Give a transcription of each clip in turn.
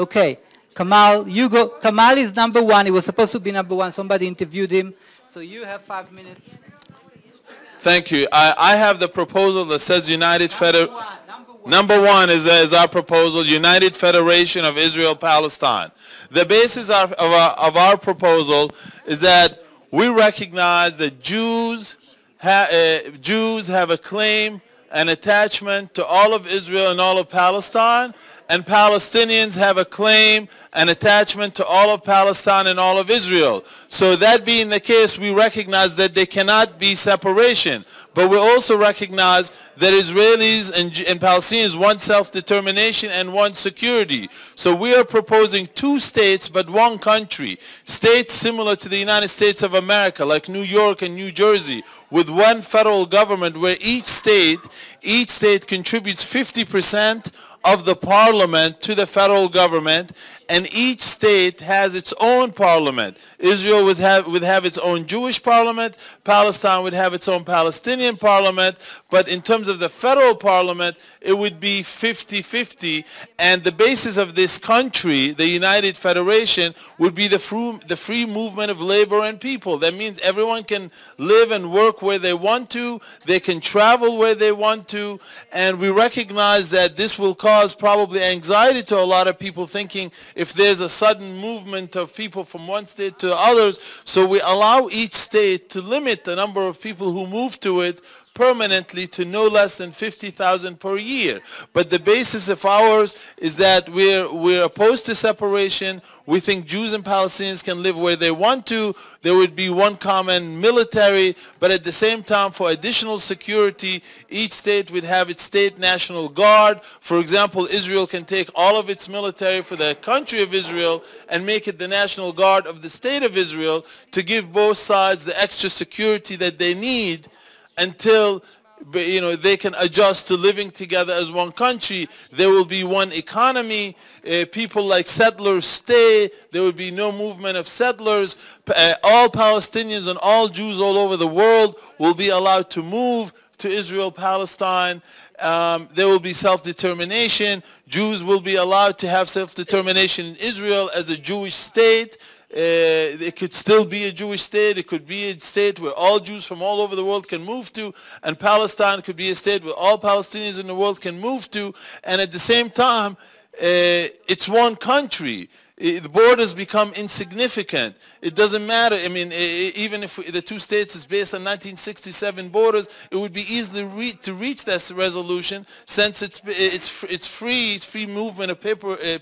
Okay, Kamal, you go. Kamal is number one. He was supposed to be number one. Somebody interviewed him. So you have 5 minutes. Thank you. I have the proposal that says United Federation. Number one is our proposal, United Federation of Israel-Palestine. The basis of our proposal is that we recognize that Jews have a claim and attachment to all of Israel and all of Palestine, and Palestinians have a claim and attachment to all of Palestine and all of Israel. So that being the case, we recognize that there cannot be separation. But we also recognize that Israelis and Palestinians want self-determination and want security. So we are proposing 2 states but 1 country. States similar to the United States of America, like New York and New Jersey, with 1 federal government where each state contributes 50% of the parliament to the federal government, and each state has its own parliament. Israel would have its own Jewish parliament, Palestine would have its own Palestinian parliament, but in terms of the federal parliament, it would be 50-50, and the basis of this country, the United Federation, would be the free movement of labor and people. That means everyone can live and work where they want to, they can travel where they want to, and we recognize that this will cause probably anxiety to a lot of people, thinking if there's a sudden movement of people from one state to others, so we allow each state to limit the number of people who move to it permanently to no less than 50,000 per year. But the basis of ours is that we're opposed to separation. We think Jews and Palestinians can live where they want to. There would be 1 common military, but at the same time, for additional security, each state would have its state national guard. For example, Israel can take all of its military for the country of Israel and make it the national guard of the state of Israel to give both sides the extra security that they need until they can adjust to living together as 1 country. There will be 1 economy. People like settlers stay. There will be no movement of settlers. All Palestinians and all Jews all over the world will be allowed to move to Israel, Palestine. There will be self-determination. Jews will be allowed to have self-determination in Israel as a Jewish state. It could still be a Jewish state. It could be a state where all Jews from all over the world can move to, and Palestine could be a state where all Palestinians in the world can move to, and at the same time, it's 1 country. The borders become insignificant. It doesn't matter. I mean, even if the 2 states is based on 1967 borders, it would be easily to reach this resolution, since it's free movement of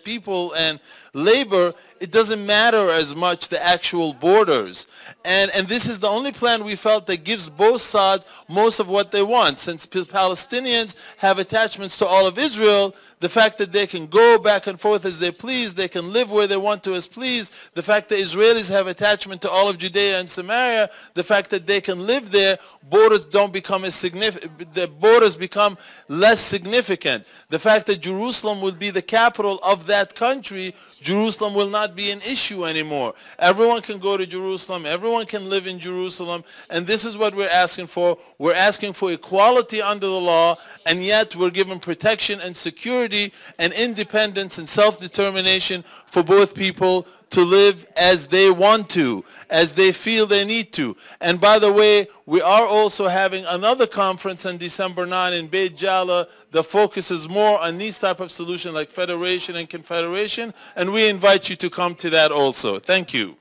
people and labor. It doesn't matter as much the actual borders. And this is the only plan we felt that gives both sides most of what they want. Since Palestinians have attachments to all of Israel, the fact that they can go back and forth as they please, they can live where they want to as please, the fact that Israelis have attachment to all of Judea and Samaria, the fact that they can live there, borders don't become as significant, the borders become less significant. The fact that Jerusalem will be the capital of that country, Jerusalem will not be an issue anymore. Everyone can go to Jerusalem, everyone can live in Jerusalem, and this is what we're asking for. We're asking for equality under the law, and yet we're given protection and security and independence and self-determination for both people to live as they want to, as they feel they need to. And by the way, we are also having another conference on December 9 in Beit Jala that focuses more on these type of solutions like federation and confederation, and we invite you to come to that also. Thank you.